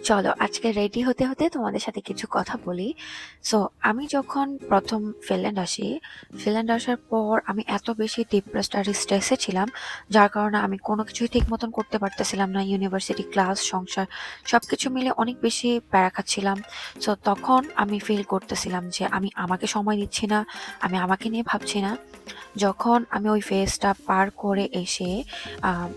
চলো আজকে রেডি হতে হতে তোমাদের সাথে কিছু কথা বলি। সো আমি যখন প্রথম ফিনল্যান্ড আসি, ফিনল্যান্ড আসার পর আমি এত বেশি ডিপ্রেসড আর স্ট্রেসে ছিলাম, যার কারণে আমি কোনো কিছুই ঠিক মতন করতে পারতেছিলাম না। ইউনিভার্সিটি, ক্লাস, সংসার সবকিছু মিলে অনেক বেশি প্যারা খাচ্ছিলাম। সো তখন আমি ফিল করতেছিলাম যে আমি আমাকে সময় দিচ্ছি না, আমি আমাকে নিয়ে ভাবছি না। যখন আমি ওই ফেজটা পার করে এসে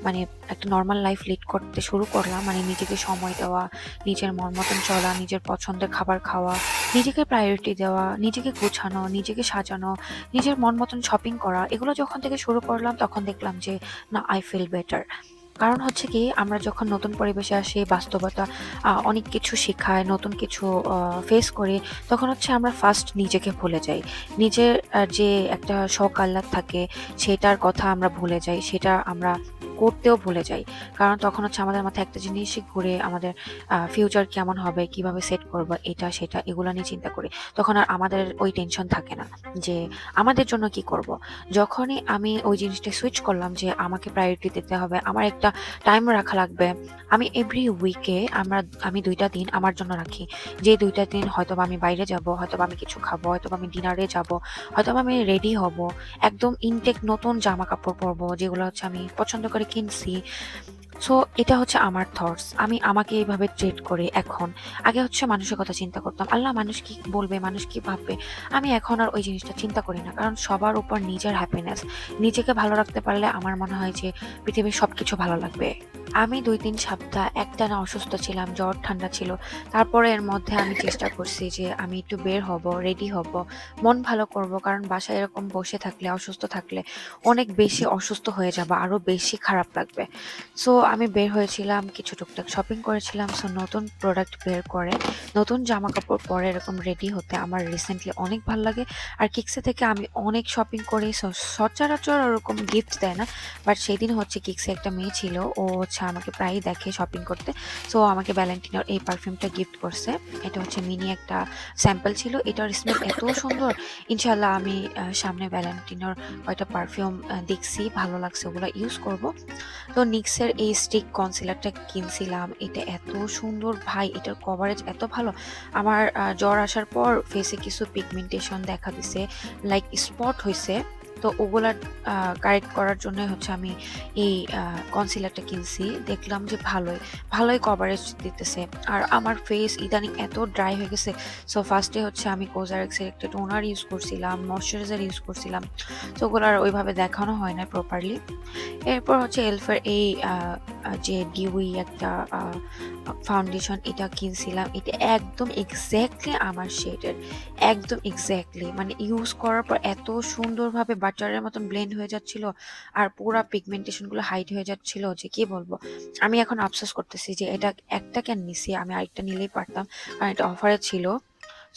মানে একটা নর্মাল লাইফ লিড করতে শুরু করলাম, মানে নিজেকে সময় দেওয়া, নিজের মন মতন চলা, নিজের পছন্দের খাবার খাওয়া, নিজেকে প্রায়োরিটি দেওয়া, নিজেকে গোছানো, নিজেকে সাজানো, নিজের মন মতন শপিং করা, এগুলো যখন থেকে শুরু করলাম তখন দেখলাম যে না, আই ফিল বেটার। কারণ হচ্ছে কি, আমরা যখন নতুন পরিবেশে আসি, বাস্তবতা অনেক কিছু শেখায়, নতুন কিছু ফেস করি, তখন হচ্ছে আমরা ফার্স্ট নিজেকে ভুলে যাই। নিজের যে একটা শখ আহ্লাদ থাকে, সেটার কথা আমরা ভুলে যাই, সেটা আমরা করতেও ভুলে যাই। কারণ তখন হচ্ছে আমাদের মাথায় একটা জিনিসই ঘুরে, আমাদের ফিউচার কেমন হবে, কিভাবে সেট করবো, এটা সেটা এগুলো নিয়ে চিন্তা করি। তখন আর আমাদের ওই টেনশন থাকে না যে আমাদের জন্য কি করব। যখনই আমি ওই জিনিসটা সুইচ করলাম যে আমাকে প্রায়োরিটি দিতে হবে, আমার একটা টাইম রাখা লাগবে, আমি এভরি উইকে আমি 2টা দিন আমার জন্য রাখি। যে 2টা দিন হয়তোবা আমি বাইরে যাব, হয়তোবা আমি কিছু খাবো, হয়তোবা আমি ডিনারে যাব, হয়তোবা আমি রেডি হব, একদম ইনটেক নতুন জামা কাপড় পরবো যেগুলো হচ্ছে আমি পছন্দ করে কিনছি। সো এটা হচ্ছে আমার থটস, আমি আমাকে এইভাবে ট্রিট করি এখন। আগে হচ্ছে মানুষের কথা চিন্তা করতাম, আল্লাহ মানুষ কি বলবে, মানুষ কি ভাববে। আমি এখন আর ওই জিনিসটা চিন্তা করি না, কারণ সবার উপর নিজের হ্যাপিনেস, নিজেকে ভালো রাখতে পারলে আমার মনে হয় যে পৃথিবীর সবকিছু ভালো লাগবে। আমি 2-3 সপ্তাহ একটানা অসুস্থ ছিলাম, জ্বর ঠান্ডা ছিল। তারপরে এর মধ্যে আমি চেষ্টা করছি যে আমি একটু বের হব, রেডি হব, মন ভালো করব, কারণ বাসায় এরকম বসে থাকলে, অসুস্থ থাকলে অনেক বেশি অসুস্থ হয়ে যাবে, আরো বেশি খারাপ লাগবে। সো আমি বের হয়েছিলাম, কিছু টুকটাক শপিং করেছিলাম। সো নতুন প্রোডাক্ট বের করে, নতুন জামা কাপড় পরে এরকম রেডি হতে আমার রিসেন্টলি অনেক ভালো লাগে। আর কিক্সে থেকে আমি অনেক শপিং করি। সচরাচর ওরকম গিফট দেয় না, বাট সেদিন হচ্ছে কিক্সে একটা মেয়ে ছিল, ও হচ্ছে আমাকে প্রায়ই দেখে শপিং করতে। সো আমাকে ভ্যালেন্টিনোর এই পারফিউমটা গিফট করছে। এটা হচ্ছে মিনি একটা স্যাম্পল ছিল, এটার স্মেল এত সুন্দর। ইনশাল্লাহ আমি সামনে ভ্যালেন্টিনোর কয়টা পারফিউম দেখছি, ভালো লাগছে, ওগুলো ইউজ করব। তো নিক্সের এই স্টিক কনসিলারটা কিনছিলাম, এটা এত সুন্দর ভাই, এটার কভারেজ এত ভালো। আমার জ্বর আসার পর ফেসে কিছু পিগমেন্টেশন দেখা দিছে, লাইক স্পট হয়েছে। তো ওগুলা কারেক্ট করার জন্য হচ্ছে আমি এই কনসিলারটা কিনছি। দেখলাম যে ভালোই ভালোই কভারেজ দিতেছে। আর আমার ফেস ইদানিং এত ড্রাই হয়ে গেছে। সো ফার্স্টে হচ্ছে আমি কোজারেক্সের একটা টোনার ইউজ করছিলাম, ময়শ্চারাইজার ইউজ করছিলাম। তো ওগুলো আর ওইভাবে দেখানো হয় না প্রপারলি। এরপর হচ্ছে এলফের এই যে ডিউই একটা ফাউন্ডেশন, এটা কিনছিলাম। এটা একদম এক্স্যাক্টলি আমার শেডের, একদম এক্স্যাক্টলি, মানে ইউজ করার পর এত সুন্দরভাবে বাটারের মতন ব্লেন্ড হয়ে যাচ্ছিল, আর পুরা পিগমেন্টেশনগুলো হাইড হয়ে যাচ্ছিল যে কি বলবো। আমি এখন আফসোস করতেছি যে এটা একটা কেন নিছি, আমি আরেকটা নিলেই পারতাম, কারণ এটা অফারে ছিল।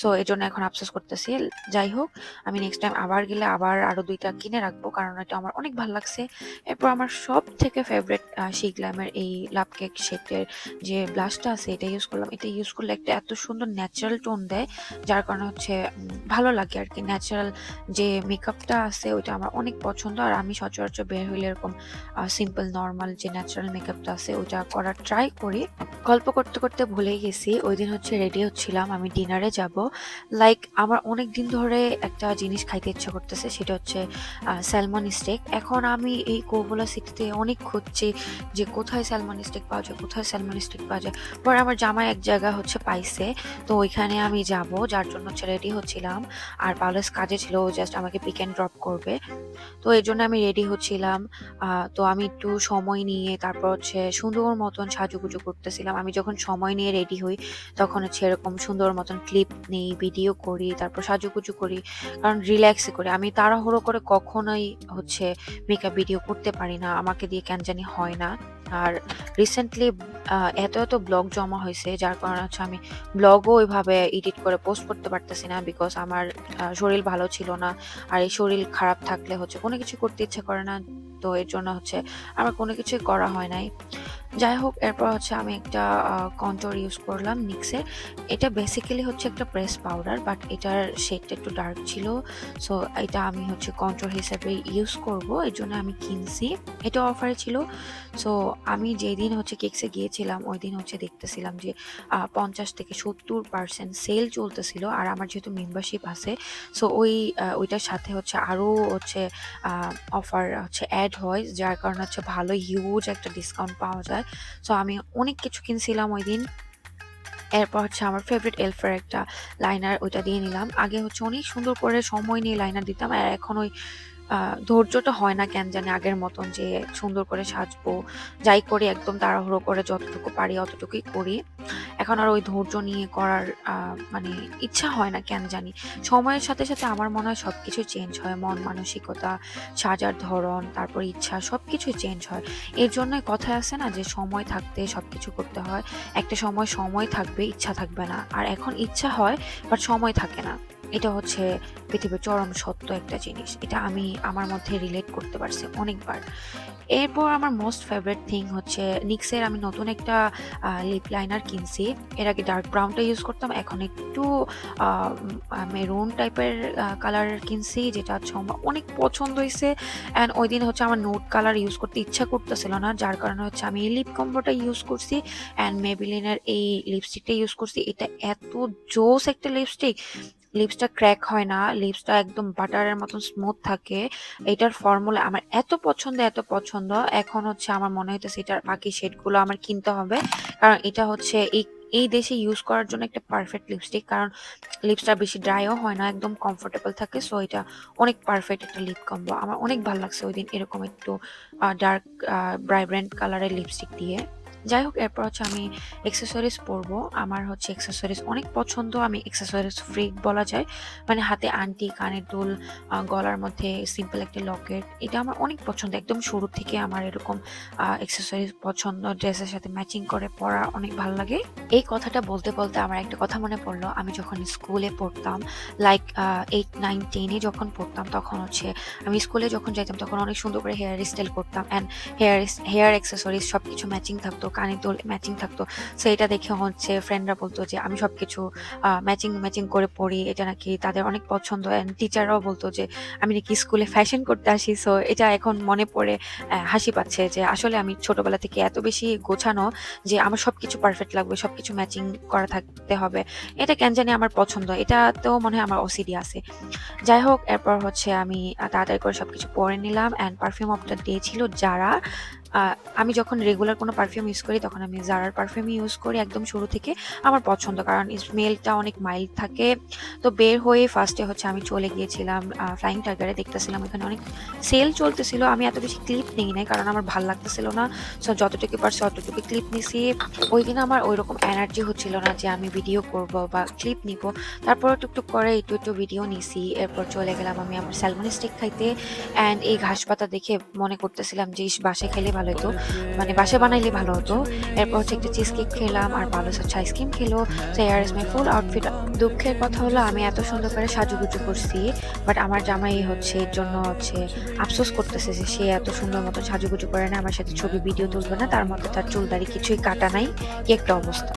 সো এই জন্য এখন আফসোস করতেছি। যাই হোক, আমি নেক্সট টাইম আবার গেলে আবার আরো 2টা কিনে রাখবো, কারণ এটা আমার অনেক ভালো লাগছে। এরপর আমার সব থেকে ফেভারিট শিগ্লামের এই লাভ কেক শেডের যে ব্লাশটা আছে, এটা ইউজ করলাম। এটা ইউজ করলে একটা এত সুন্দর ন্যাচারাল টোন দেয়, যার কারণে হচ্ছে ভালো লাগে আর কি। ন্যাচারাল যে মেকআপটা আছে ওইটা আমার অনেক পছন্দ, আর আমি সচরাচর বের হইলে এরকম সিম্পল নর্মাল যে ন্যাচারাল মেকআপটা আছে ওইটা করার ট্রাই করি। গল্প করতে করতে ভুলেই গেছি, ওই দিন হচ্ছে রেডি হচ্ছিলাম, আমি ডিনারে যাব। লাইক আমার অনেক দিন ধরে একটা জিনিস খাইতে ইচ্ছা করতেছে, সেটা হচ্ছে স্যালমন স্টেক। এখন আমি এই কোবুলা সিটিতে অনেক খুঁজছি যে কোথায় স্যালমন স্টেক পাওয়া যায়, কোথায় স্যালমন স্টেক পাওয়া যায়। পরে আমার জামাই এক জায়গা হচ্ছে পাইছে, তো ওইখানে আমি যাব, যার জন্য হচ্ছে রেডি হচ্ছিলাম। আর পারলেস কাজে ছিল, ও জাস্ট আমাকে পিক অ্যান্ড ড্রপ করবে। তো এই জন্য আমি রেডি হচ্ছিলাম। তো আমি একটু সময় নিয়ে তারপর হচ্ছে সুন্দর মতন সাজুগুজু করতেছিলাম। আমি যখন সময় নিয়ে রেডি হই তখন হচ্ছে এরকম সুন্দর মতন ক্লিপ নেই, ভিডিও করি, তারপর সাজুগুজু করি, কারণ রিল্যাক্সে করি। আমি তাড়াহুড়ো করে কখনোই হচ্ছে মেকআপ ভিডিও করতে পারি না, আমাকে দিয়ে কেন জানি হয় না। আর রিসেন্টলি এত এত ব্লগ জমা হয়েছে, যার কারণে হচ্ছে আমি ব্লগও ওইভাবে এডিট করে পোস্ট করতে পারতেছি না, বিকজ আমার শরীর ভালো ছিল না। আর এই শরীর খারাপ থাকলে হচ্ছে কোনো কিছু করতে ইচ্ছে করে না। তো এর জন্য হচ্ছে আমার কোনো কিছুই করা হয় নাই। যাই হোক, এরপর হচ্ছে আমি একটা কন্ট্যুর ইউজ করলাম NYX-এর। এটা বেসিক্যালি হচ্ছে একটা প্রেস পাউডার, বাট এটার শেডটা একটু ডার্ক ছিল। সো এটা আমি হচ্ছে কন্ট্যুর হিসেবে ইউজ করব, এজন্য আমি কিনছি। এটা অফারে ছিল। সো আমি যেদিন হচ্ছে কেক্সে গিয়েছিলাম ওইদিন হচ্ছে দেখতেছিলাম যে 50 থেকে 70% সেল চলতেছিল। আর আমার যেহেতু মেম্বারশিপ আছে, সো ওইটার সাথে হচ্ছে আরও হচ্ছে অফার হচ্ছে অ্যাড হয়, যার কারণে হচ্ছে ভালো হিউজ একটা ডিসকাউন্ট পাওয়া যায়। সো আমি অনেক কিছু কিনছিলাম ওইদিন। এরপর হচ্ছে আমার ফেভারিট এলফের একটা লাইনার, ওইটা দিয়ে নিলাম। আগে হচ্ছে অনেক সুন্দর করে সময় নিয়ে লাইনার দিতাম, আর এখন ওই ধৈর্যটা হয় না কেন জানি আগের মতন যে সুন্দর করে সাজবো। যাই করি একদম তাড়াহুড়ো করে যতটুকু পারি অতটুকুই করি। এখন আর ওই ধৈর্য নিয়ে করার মানে ইচ্ছা হয় না কেন জানি। সময়ের সাথে সাথে আমার মনে হয় সবকিছু চেঞ্জ হয়। মন মানসিকতা, সাজার ধরন, তারপর ইচ্ছা সবকিছুই চেঞ্জ হয়। এর জন্যই কথায় আছে না যে সময় থাকতে সবকিছু করতে হয়। একটা সময় থাকবে, ইচ্ছা থাকবে না। আর এখন ইচ্ছা হয় বাট সময় থাকে না। এটা হচ্ছে পৃথিবীর চরম সত্য একটা জিনিস। এটা আমি আমার মধ্যে রিলেট করতে পারছি অনেকবার। এরপর আমার মোস্ট ফেভারিট থিং হচ্ছে NYX-এর আমি নতুন একটা লিপ লাইনার কিনছি। এর আগে ডার্ক ব্রাউনটা ইউজ করতাম, এখন একটু মেরুন টাইপের কালার কিনছি, যেটা হচ্ছে আমার অনেক পছন্দ হয়েছে। অ্যান্ড ওই দিন হচ্ছে আমার নোট কালার ইউজ করতে ইচ্ছা করতেছিল না, যার কারণে হচ্ছে আমি এই লিপ কম্বোটা ইউজ করছি অ্যান্ড মেবিলিনের এই লিপস্টিকটা ইউজ করছি। এটা এত জোস একটা লিপস্টিক, লিপসটা ক্র্যাক হয় না, লিপসটা একদম বাটারের মতন স্মুথ থাকে। এটার ফর্মুলা আমার এত পছন্দ। এখন হচ্ছে আমার মনে হইতেছে এটার বাকি শেডগুলো আমার কিনতে হবে, কারণ এটা হচ্ছে এই এই দেশে ইউজ করার জন্য একটা পারফেক্ট লিপস্টিক। কারণ লিপসটা বেশি ড্রাইও হয় না, একদম কমফোর্টেবল থাকে। সো এটা অনেক পারফেক্ট একটা লিপ কম্বো। আমার অনেক ভালো লাগছে ওই দিন এরকম একটু ডার্ক ব্রাইব্রেন্ট কালারের লিপস্টিক দিয়ে। যাই হোক, এরপর হচ্ছে আমি এক্সেসরিজ পরবো। আমার হচ্ছে এক্সেসরিজ অনেক পছন্দ, আমি এক্সেসরিজ ফ্রিক বলা যায়। মানে হাতে আংটি, কানের দুল, গলার মধ্যে সিম্পল একটা লকেট, এটা আমার অনেক পছন্দ। একদম শুরু থেকে আমার এরকম এক্সেসরিজ পছন্দ, ড্রেসের সাথে ম্যাচিং করে পরা অনেক ভালো লাগে। এই কথাটা বলতে বলতে আমার একটা কথা মনে পড়লো। আমি যখন স্কুলে পড়তাম, লাইক 8, 9, 10-এ যখন পড়তাম, তখন হচ্ছে আমি স্কুলে যখন যাইতাম তখন অনেক সুন্দর করে হেয়ার স্টাইল করতাম অ্যান্ড হেয়ার অ্যাক্সেসরিজ সবকিছু ম্যাচিং থাকতো, কানের দুল ম্যাচিং থাকতো। সো এটা দেখে হচ্ছে ফ্রেন্ডরা বলতো যে আমি সবকিছু ম্যাচিং ম্যাচিং করে পড়ি, এটা নাকি তাদের অনেক পছন্দ। অ্যান্ড টিচাররাও বলতো যে আমি নাকি স্কুলে ফ্যাশন করতে আসি। সো এটা এখন মনে পড়ে হাসি পাচ্ছে যে আসলে আমি ছোটবেলা থেকে এত বেশি গোছানো যে আমার সবকিছু পারফেক্ট লাগবে, সবকিছু ম্যাচিং করা থাকতে হবে। এটা কেন জানি আমার পছন্দ, এটাতেও মনে হয় আমার ওসিডি আছে। যাই হোক, এরপর হচ্ছে আমি তাড়াতাড়ি করে সবকিছু পরে নিলাম and perfume of the day ছিল জারা। আমি যখন রেগুলার কোনো পারফিউম ইউজ করি তখন আমি জারার পারফিউমই ইউজ করি একদম শুরু থেকে। আমার পছন্দ, কারণ স্মেলটা অনেক মাইল্ড থাকে। তো বের হয়ে ফার্স্টে হচ্ছে আমি চলে গিয়েছিলাম ফ্লাইং টাইগারে, দেখতেছিলাম এখানে অনেক সেল চলতেছিল। আমি এত বেশি ক্লিপ নিই নাই কারণ আমার ভাল লাগতেছিল না। সো যতটুকু পারছি অতটুকু ক্লিপ নিছি। ওই দিন আমার ওইরকম এনার্জি হচ্ছিল না যে আমি ভিডিও করব বা ক্লিপ নিব। তারপরে টুকটুক করে একটু ভিডিও নিছি। এরপর চলে গেলাম আমি আমার স্যালমন স্টিক খাইতে। অ্যান্ড এই ঘাস পাতা দেখে মনে করতেছিলাম যে ইস, বাসায় খেলে ভালো হতো, মানে বাসায় বানাইলে ভালো হতো। এরপর হচ্ছে একটা চিজ কেক খেলাম আর বালুস হচ্ছে আইসক্রিম খেলো। So here is my full outfit. দুঃখের কথা হলো আমি এত সুন্দর করে সাজুগুজু করছি, বাট আমার জামাই হচ্ছে এর জন্য হচ্ছে আফসোস করতেছে যে সে এত সুন্দর মতো সাজুগুজু করে না, আমার সাথে ছবি ভিডিও তুলবে না, তার মধ্যে তার চুল দাড়ি কিছুই কাটা নাই। কি একটা অবস্থা!